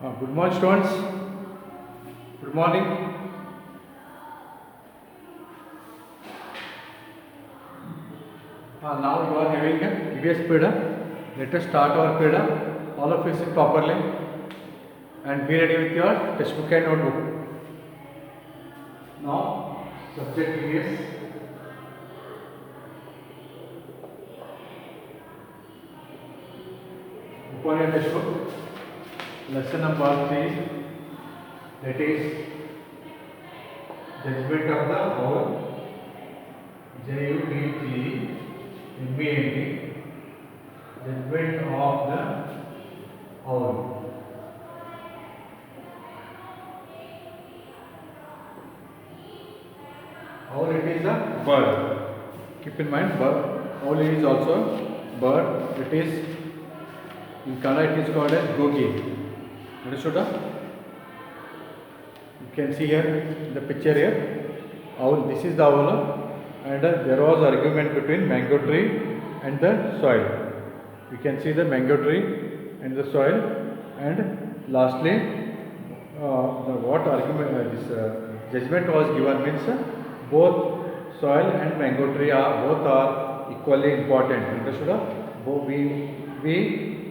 Good morning, students. Good morning. Now you are having a previous period. Let us start our period. All of you sit properly and be ready with your textbook and notebook. Now, subject is open your textbook. Lesson number 3. That is judgment of the whole. JUDGMENT. Judgment of the whole. Owl, it is a bird. Keep in mind, bird. Owl is also bird. It is in Kannada. It is called as gogi. Understood? You can see here in the picture here. Owl. This is the owl, and there was argument between mango tree and the soil. You can see the mango tree and the soil, and lastly, the what argument this judgment was given means both soil and mango tree are both are equally important. Understood? We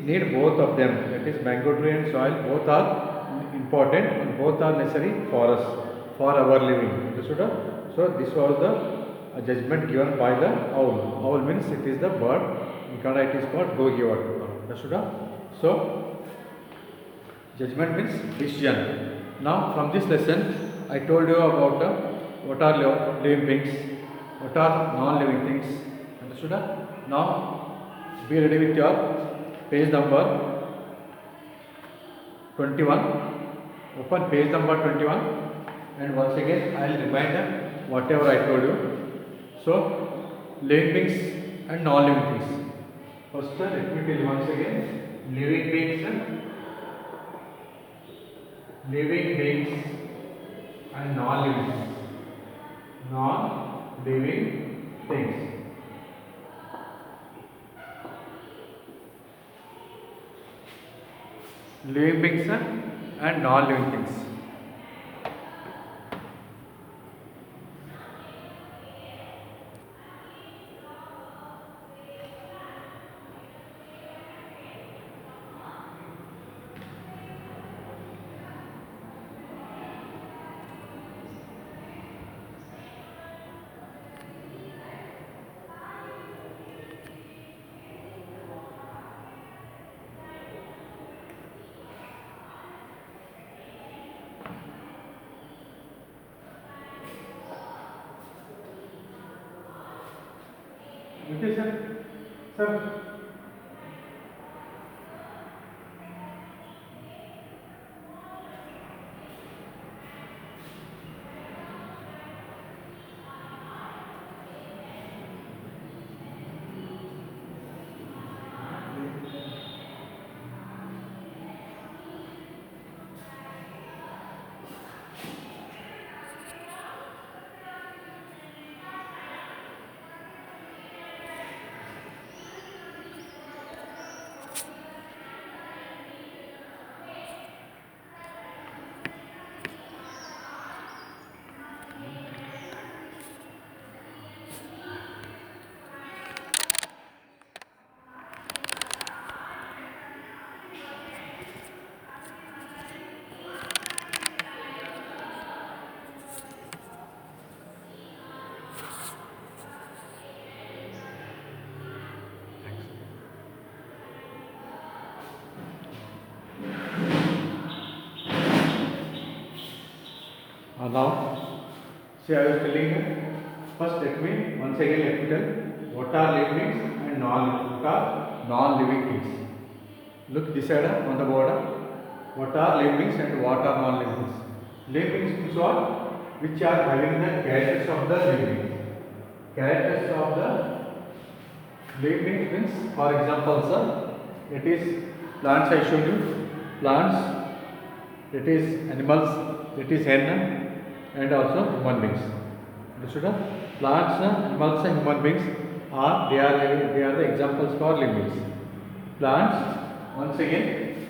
need both of them. That is mango tree and soil both are important and both are necessary for us for our living. Understood? So this was the judgment given by the owl. Owl means it is the bird. In Kannada it is called gogi. Understood? So judgment means decision. Now from this lesson I told you about what are living things, what are non-living things. Understood? Now be ready with your page number 21. Open page number 21, and once again I will remind whatever I told you. So living things and non-living things. First let me tell you once again, living beings and non-living things. Non-living things. Living beings and non-living things. Okay, sir. Sir. Now, see, I was telling you. First, once again let me tell what are living things and non-living things. Look this side on the border. What are living things and what are non-living things? Living things means what? Which are having the characters of the living things. Characters of the living things means, for example, sir, it is plants I showed you. Plants. It is animals. It is hen. And also human beings. Understood? Plants, animals, and human beings are the examples for living beings. Plants, once again,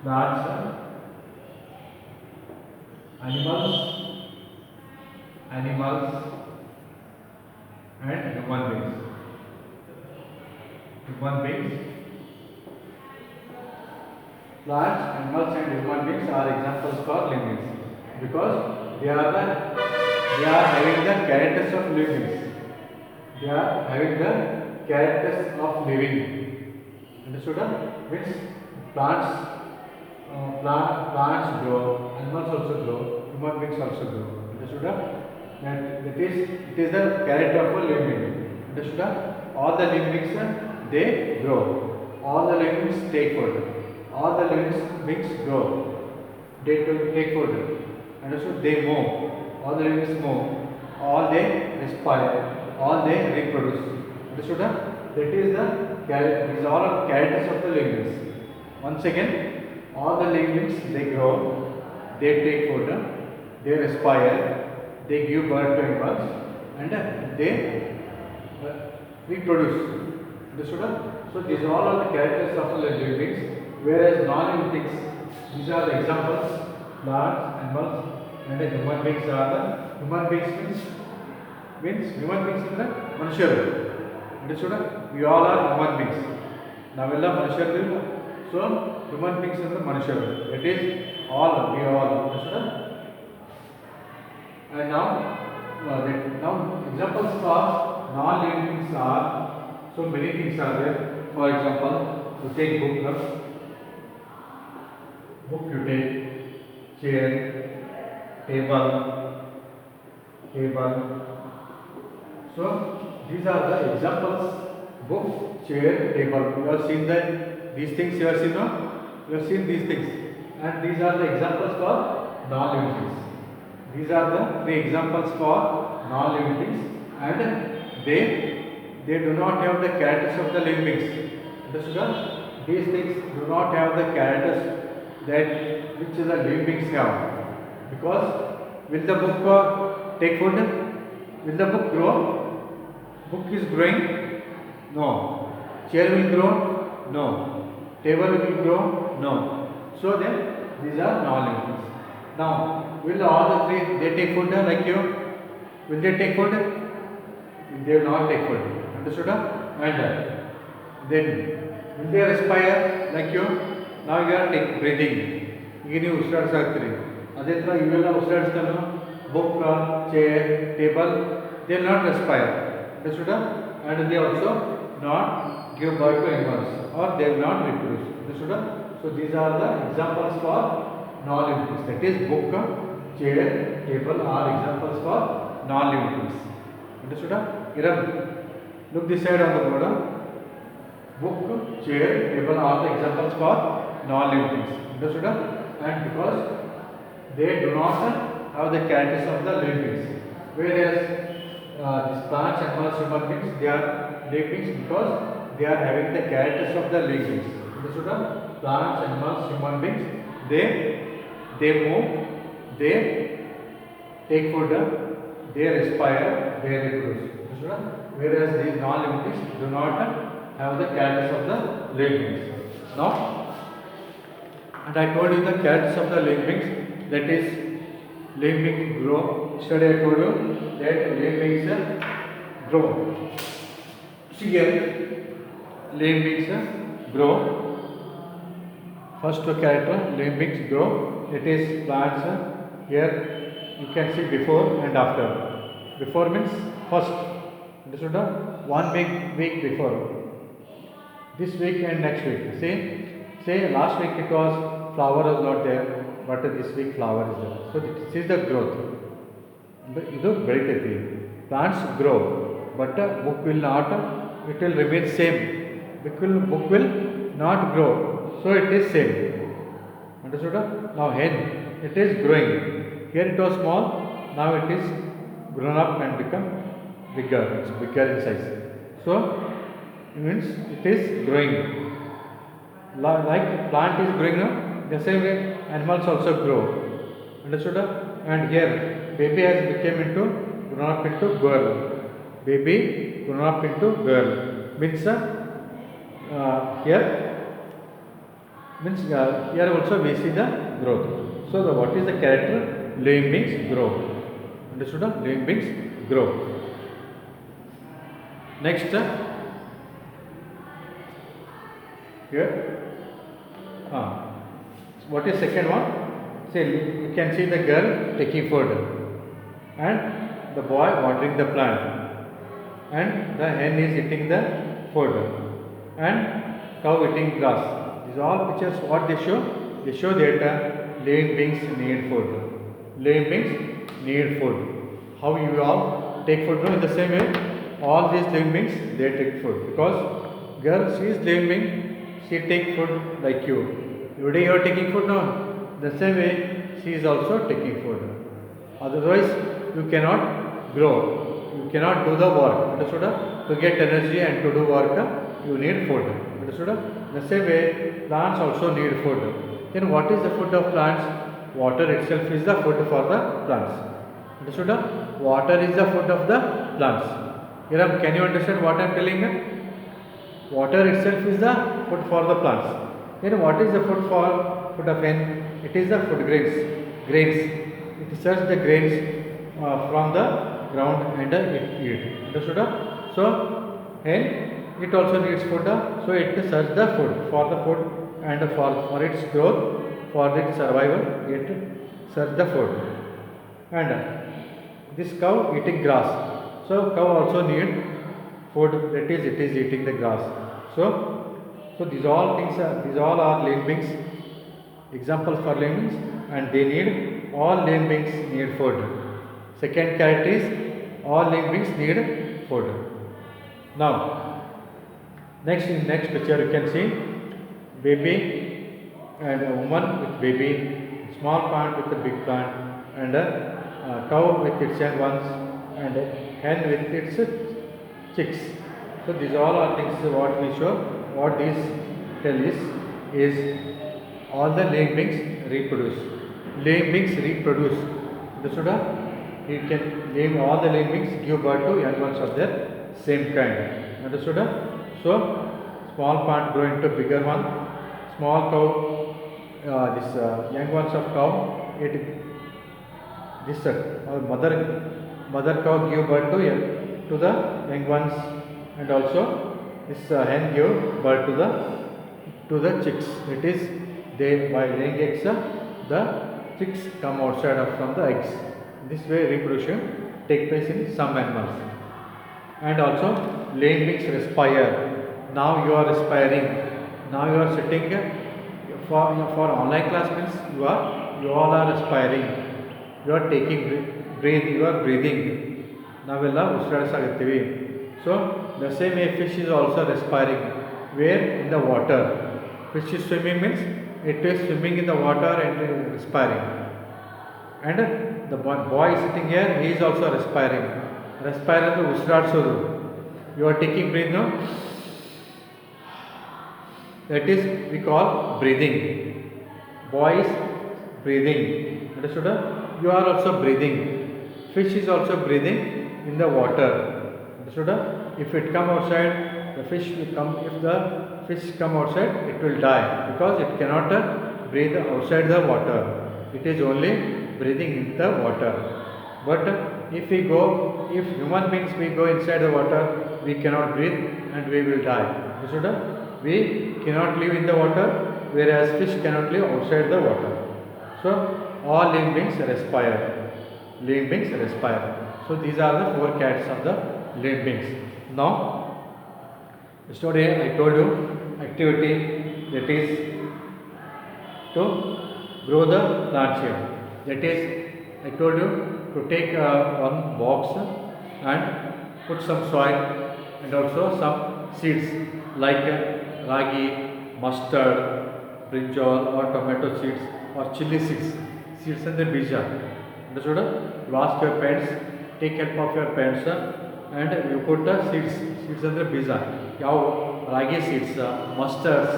plants, animals, and human beings. Plants, animals, and human beings are examples for living beings because they are having the characters of living beings. They are having the characters of living. Understood? Means plants, plants grow, animals also grow, human beings also grow. Understood? That is, it is the character of a living being. Understood? All the living beings they grow. All the living beings take food. All the living beings grow. They take food. Understood? They move. All the living beings move. All they respire. All they reproduce. Understood? That is the these are all characters of the living beings. Once again, all the living beings they grow, they take food, they respire, they give birth to animals, and they reproduce. Understood? So these all are the characters of the living beings. Whereas non-living things, these are the examples: plants, animals, and the human beings are the human beings means human beings ಅಂದ್ರೆ ಮನುಷ್ಯರು. Understood? We all are human beings. ನಾವೆಲ್ಲ ಮನುಷ್ಯರು. So human beings ಅಂದ್ರೆ ಮನುಷ್ಯರು. It is all we all. Understood? And now examples for non-living things are so many things are there. For example, you take book, you take chair, table. So these are the examples: book, chair, table. You have seen these things. You have seen, no? You have seen these things, and these are the examples for non-living things. These are the three examples for non-living things, and they do not have the characters of the living beings. Understood? These things do not have the characters that which the living beings have. Because will the book take food? Will the book grow? Book is growing? No. Chair will grow? No. Table will grow? No. So then these are non-living things. Now, will all the three they take food like you? Will they take food? They will not take food. Understood? And then will they respire like you? Now you are breathing. ಈಗ ನೀವು ಉಸಿರಾಡ್ಸಾಗ್ತೀರಿ. ಅದೇ ಥರ ಇವೆಲ್ಲ ಉಸಿರಾಡಿಸ್ತಾನು book, chair, table, they will not respire. Understood? And they also not give birth to animals or they will not reproduce. Understood? So these are the examples for non-living things. That is book, chair, table are examples for non-living things. Understood? Iram, look this side on the board. Book, chair, table are the examples for non-living things. Understood? And because they do not have the characters of the living beings. Whereas these plants, animals, human beings, they are living beings because they are having the characters of the living beings. Understood? Plants, animals, human beings, they move, they take food, they respire, they reproduce. Understood? Whereas these non-living things do not have the characters of the living beings. Now, and I told you the characters of the living beings, that is living beings grow. Yesterday I told you that living beings grow. See here, living beings grow. First character, living beings grow. It is plants. Here you can see before and after. Before means first. Understood? 1 week before. This week and next week. Say last week it was flower was not there, but this week flower is there. So this is the growth. ಇದು ಬೆಳಿತೈತಿ. Plants grow, but book will not. It will remain same. Book will not grow. So it is same. Understood? Now hen, it is growing. Here it was small. Now it is grown up and become bigger. It's bigger in size. So it means it is growing. Like plant is growing now, the same way animals also grow. Understood? And here baby has become grown up into girl. Baby grown up into girl means here Means here also we see the growth. So what is the character? Living beings grow. Understood? Living beings grow. Next, here, what is second one? See, you can see the girl taking food and the boy watering the plant, and the hen is eating the food and cow eating grass. These all pictures what they show? They show that living beings need food. Living beings need food. How you all take food? No, in the same way, all these living beings they take food because girl she is living being, she take food like you. Every day you are taking food, no? The same way she is also taking food. Otherwise you cannot grow. You cannot do the work. Understood? To get energy and to do work, you need food. Understood? The same way plants also need food. Then what is the food of plants? Water itself is the food for the plants. Understood? Water is the food of the plants. Hiram, can you understand what I am telling? Water itself is the food for the plants. Then what is the food for food of hen? It is the food grains. Grains. It searches the grains from the ground and it eat. Understood? So hen it also needs food. So it searches the food and for its growth, for its survival, it searches the food. And this cow eating grass. So cow also need food. That is, it is eating the grass. So these all things these all are living beings. Examples for living beings, and they need all living beings need food. Second character is all living beings need food. Now, next picture you can see baby and a woman with baby, small plant with a big plant, and a cow with its young ones, and a hen with its chicks. So these all are things what we show. What these tell is all the living beings reproduce. Living beings reproduce. Understood? You can name all the living beings give birth to young ones of their same kind. Understood? So small plant grow into bigger one. Small cow, this young ones of cow, this mother cow give birth to the young ones, and also this hen give birth to the chicks. It is they by laying eggs, the chicks come outside from the eggs. This way reproduction take place in some animals. And also living beings respire. Now you are respiring. Now you are sitting for online class means you all are respiring. You are taking breathe. You are breathing. ನಾವೆಲ್ಲ ಉಸಿರಾಡಿಸಾಗುತ್ತೀವಿ. So the same way fish is also respiring. Where? In the water. Fish is swimming means it is swimming in the water and respiring. And the boy is sitting here, he is also respiring. Respire ಅಂದ್ರೆ ಉಸಿರಾಡಿಸೋದು. You are taking breath, no? That is we call breathing. Boy is breathing. Understood? You are also breathing. Fish is also breathing in the water. Understood? If it come outside, the fish will come. If the fish come outside, it will die because it cannot breathe outside the water. It is only breathing in the water. But if human beings we go inside the water, we cannot breathe and we will die. Understood? We cannot live in the water, whereas fish cannot live outside the water. So all living beings respire. Living beings respire. So these are the four characters of the living beings. Now, yesterday I told you activity that is to grow the plants here. That is, I told you to take one box and put some soil and also some seeds like ragi, mustard, brinjal or tomato seeds or chili seeds. Seeds and the bija. Understood? You ask your parents, take help of your parents and you put the seeds and the bija. Yav ragi seeds, mustard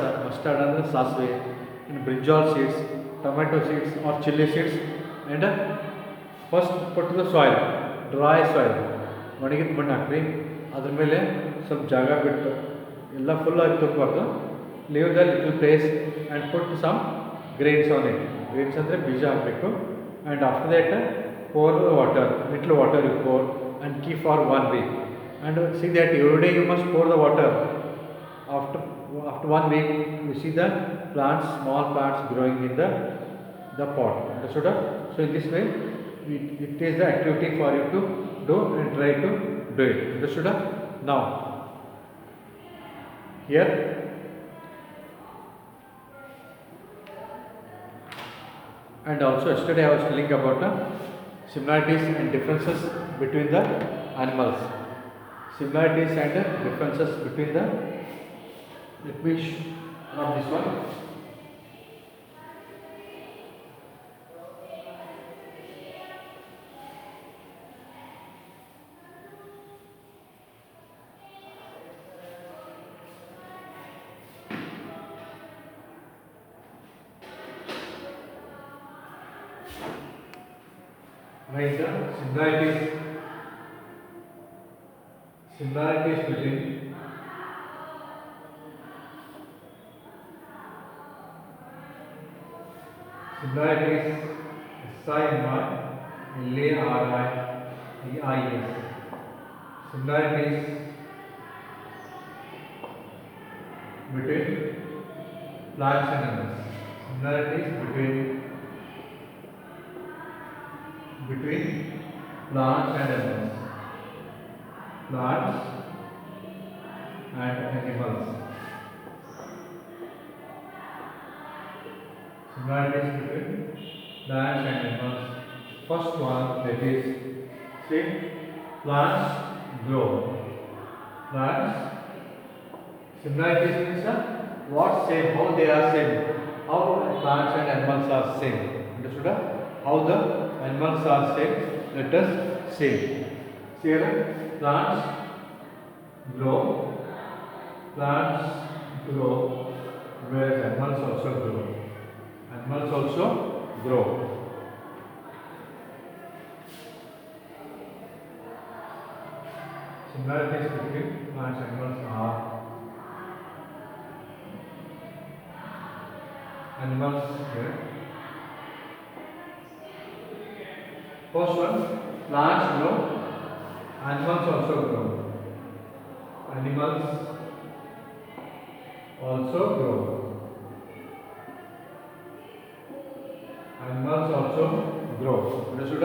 and the sasve, and brinjal seeds, tomato seeds or chili seeds, and first put to the soil, dry soil. ಒಣಗಿದ ಮಣ್ಣು ಹಾಕ್ರಿ. ಅದ್ರ ಮೇಲೆ ಸ್ವಲ್ಪ ಜಾಗ ಬಿಟ್ಟು ಎಲ್ಲ full ಆಗಿ ತುಂಬಬಾರ್ದು. leave the little place and put some grains on it. Grains andre bija hakbeku, and after that pour the water, little water you pour and keep for 1 week. And see that every day you must pour the water. After 1 week you see the plants, small plants growing in the pot. Understood? So in this way it is the activity for you to do and try to do it. Understood? Now here and also yesterday I was telling about the similarities and differences between the animals. Similarities and differences between the, let me rub this one. Write the similarities between similarities SIMILARIES. Similarities between plants and animals. Similarities between plants and animals. Plants and animals. Similarities between plants and animals. First one, that is, see, plants grow. Plants. Similarities means what same, how they are same, how plants and animals are same. Understood? How the animals are same. Let us see. Here, plants grow, whereas animals also grow. Animals also grow. Similarities between plants and animals are animals here. First one, plants grow, animals also grow. Animals also grow. Animals also grow. Understood?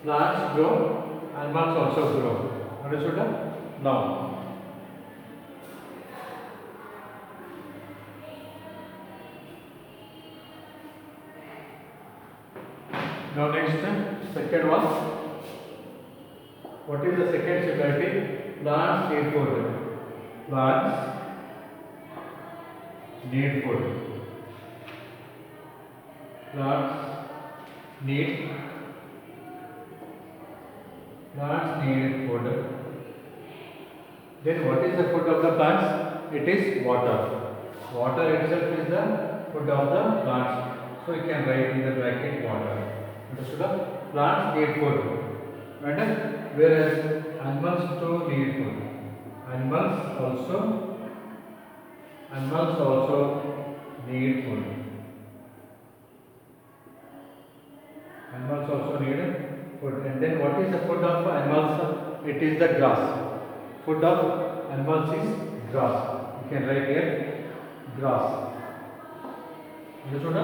Plants grow, animals also grow. Understood? Now next, second one. What is the second similarity? Plants need food. Plants need food. Plants need food. Then what is the food of the plants? It is water. Water itself is the food of the plants. So you can write in the bracket water. Understood? Plants need food. And whereas animals too need food. Animals also need food. Animals also need food. And then what is the food of animals? It is the grass. Food of animals is grass. You can write here grass. Understood?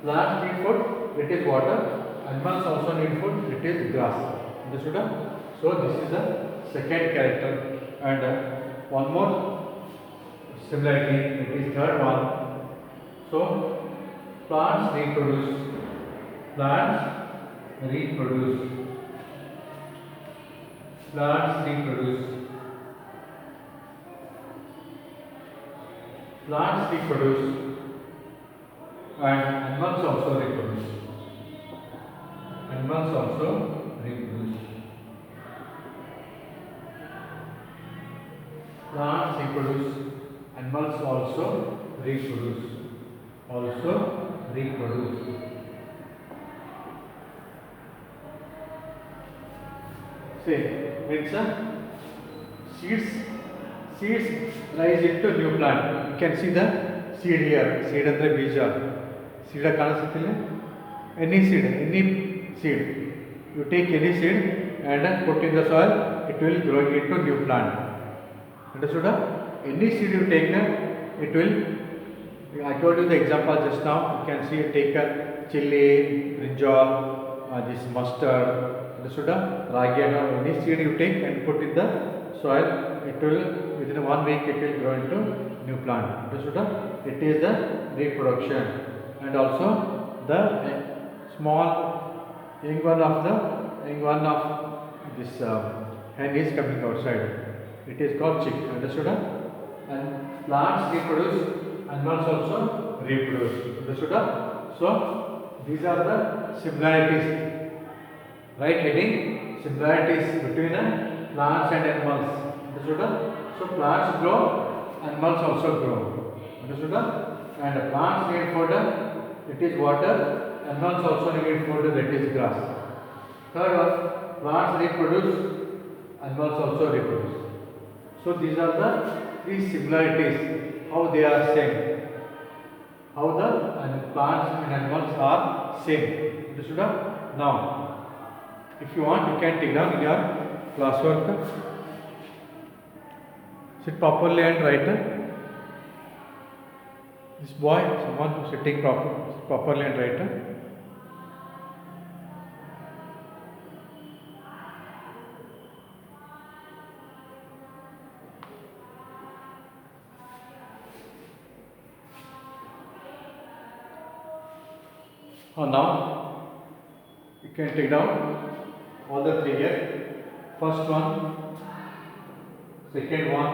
Plants need food. It is water. Animals also need food. It is grass. Understood? So this is the second character. And one more similarity. It is third one. So plants reproduce. Plants reproduce. Plants reproduce. Plants reproduce. And animals also reproduce. Animals also reproduce. Plants reproduce. Animals also reproduce. Say, means seeds rise into new plant. You can see the seed here. Seed andre bija. Seed ಕಾಣಿಸುತ್ತಿಲ್ಲ. Any seed. You take any seed and put in the soil. It will grow into new plant. Understood? Any seed you take, it will. I told you the example just now. You can see take a chili, brinjal, this mustard. Understood? Ragi and any seed you take and put in the soil, it will within 1 week it will grow into new plant. Understood? It is the reproduction, and also the small young one of this hen is coming outside. It is called chick. Understood? And plants reproduce, animals also reproduce. Understood? So these are the similarities. Right heading: similarities between plants and animals. Understood? So plants grow, animals also grow. Understood? And plants need food, it is water. Animals also need food, that is grass. Third one, plants reproduce, animals also reproduce. So these are the three similarities, how they are same, how the plants and animals are same. Understood? Now, if you want, you can take down in your classwork. Sit properly and write. This boy, someone who is sitting properly and write. Now you can take down all the three here. First one, second one,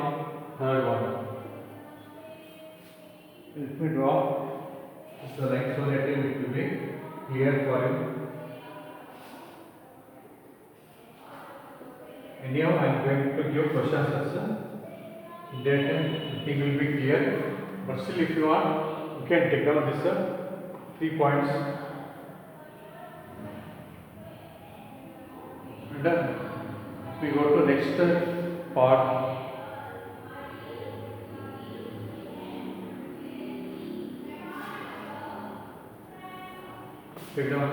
third one. Let me draw this line so that it will be clear for you. Anyhow, I am going to give question answer. That thing will be clear. But still, if you want, you can take down this 3 points. And we go to next part. Take down.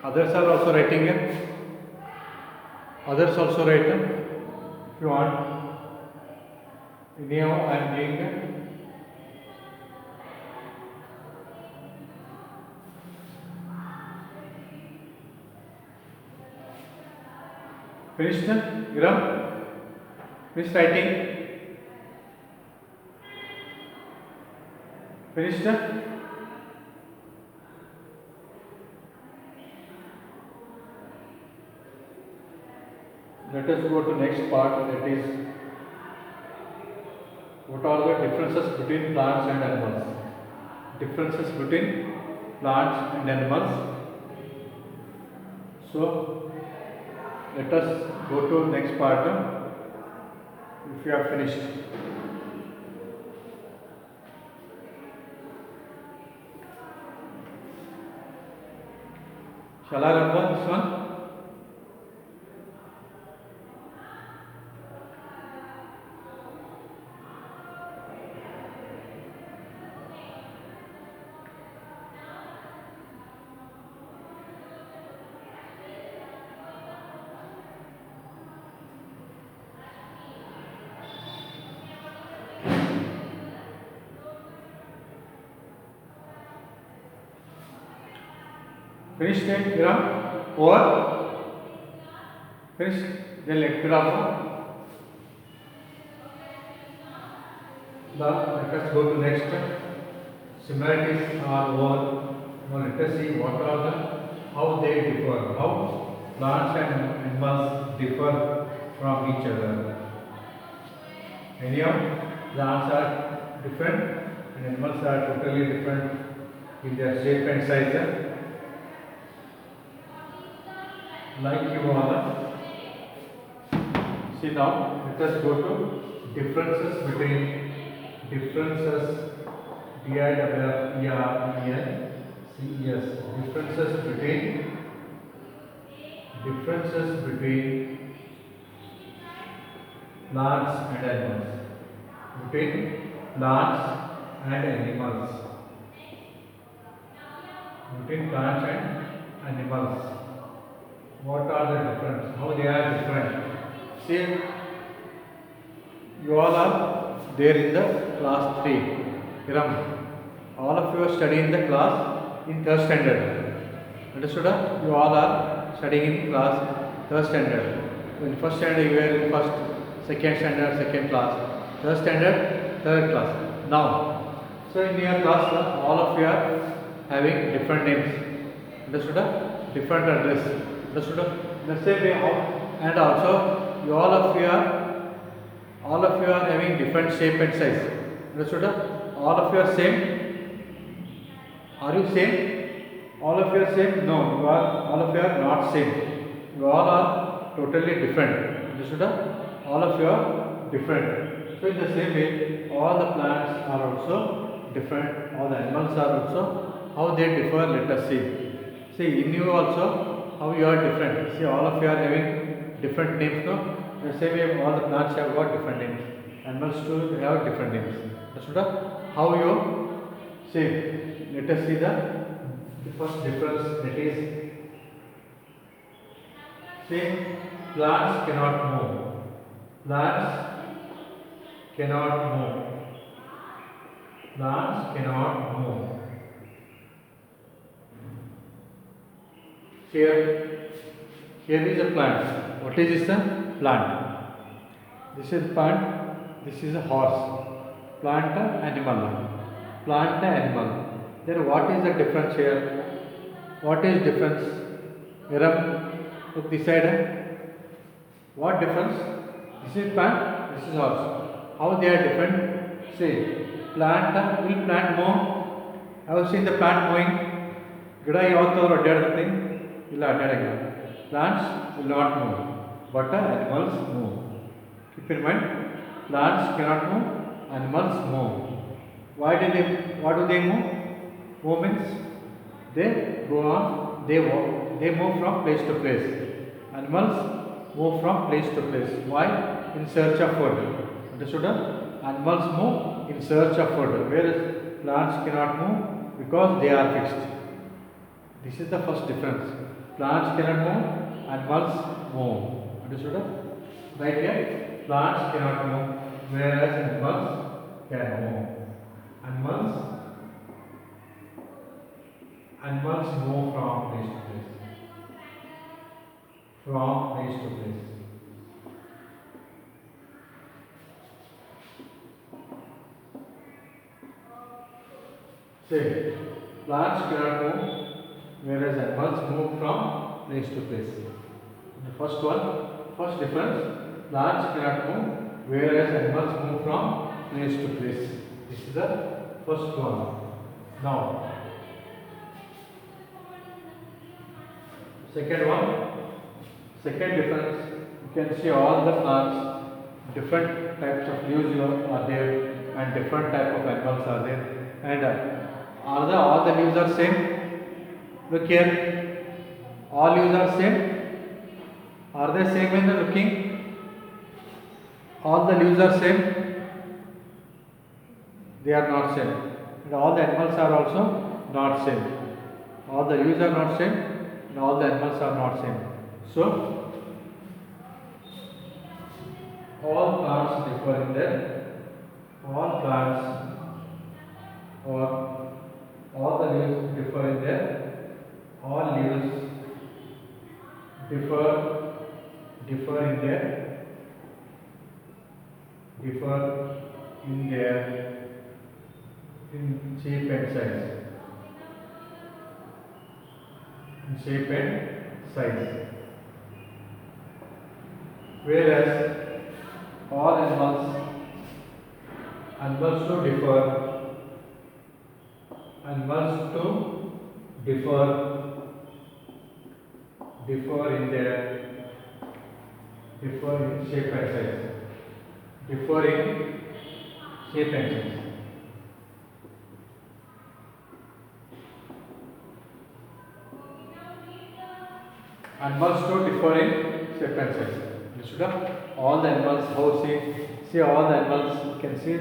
Others are also writing it. Others also write it. If you want. Anyhow, I am doing it. Finished? Gram? Finished writing? Finished? Let us go to next part, that is what are the differences between plants and animals. Differences between plants and animals. So let us go to next part if you have finished. Shall I remember this one? Finished it, Gram? Or finished? Then let us go to next. Similarities are over. Now let us see what are the how they differ. How plants and animals differ from each other. Anyhow, plants are different and animals are totally different in their shape and size. Like you all. See now, let us go to differences between differences differences between differences between plants and animals. Between plants and animals. Between plants and animals. What are the difference? How they are different? See, you all are there in the class 3. Hiram, all of you are studying in the class in 3rd standard. Understood? You all are studying in class 3rd standard. In 1st standard you were in 1st, 2nd standard, 2nd class, 3rd standard, 3rd class. Now, so in your class, all of you are having different names. Understood? Different address. Understood? The same way, and also you all of you are having different shape and size. Understood? All of you are same. Are you same? All of you are same? No, all of you are not same. You all are totally different. Understood? All of you are different. So in the same way, all the plants are also different. All the animals are also, how they differ, let us see. See, in you also, how you are different. See, all of you are having different names, no? The same way, all the plants have got different names. Animals too have different names. Understood? How you say? Let us see the first difference, that is, say, plants cannot move. Plants cannot move. Plants cannot move. Here is a plant. What is this? A plant. This is plant. This is a horse. Plant, animal. Plant, animal. Then what is the difference here? What is difference? Hiram, look this side. What difference? This is plant, this is horse. How they are different? See, plant, will plant move? Have you seen the plant moving? ಗಿಡ ಯಾವತ್ತಾದ್ರೂ ಅಡ್ಡಾಡುತ್ತೆ? ಇಲ್ಲ ಅಡ್ಡಾಡಂಗಿಲ್ಲ. Plants will not move, but animals move. Keep in mind, plants cannot move, animals move. What do they move? Move means they go on, they walk, they move from place to place. Animals move from place to place. Why? In search of food. Understood? Animals move in search of food, whereas plants cannot move because they are fixed. This is the first difference. Plants cannot move, animals move. Understood? Right here, plants cannot move, whereas animals can move. Animals move from place to place. From place to place. Say, plants cannot move, whereas animals move from place to place. The first difference, plants cannot move, whereas animals move from place to place. This is the first one. Now, second difference, you can see all the plants, different types of leaves are there, and different type of animals are there. And all the leaves are same? Look here, all leaves are same? Are they same in the looking? All the leaves are same? They are not same. And all the animals are also not same. All the leaves are not same, and all the animals are not same. So, all plants differ in their, all plants or all the leaves differ in their, all leaves differ in shape and size. In shape and size. Whereas all animals to differ. Animals to differ in shape and size. Differ in shape and size. Animals too differ in shape and size. Understood? All the animals, how see all the animals, you can see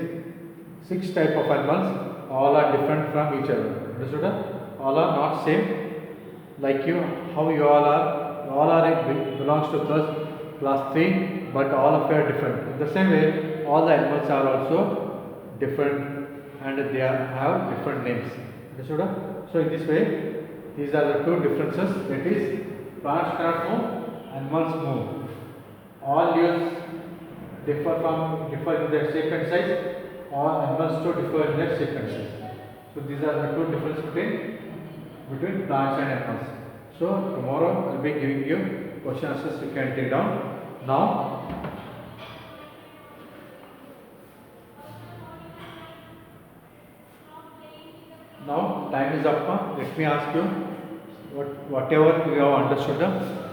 6 type of animals, all are different from each other. Understood? All are not same like you, how you all are belongs to class 3, but all of you are different. In the same way, all the animals are also different and they have different names. Understood? So in this way, these are the two differences. That is, plants cannot move, animals move. All leaves differ in their shape and size. All animals too differ in their shape and size. So these are the two differences between plants and animals. So tomorrow I will be giving you question answers you can take down. Now time is up. Let me ask you whatever you have understood.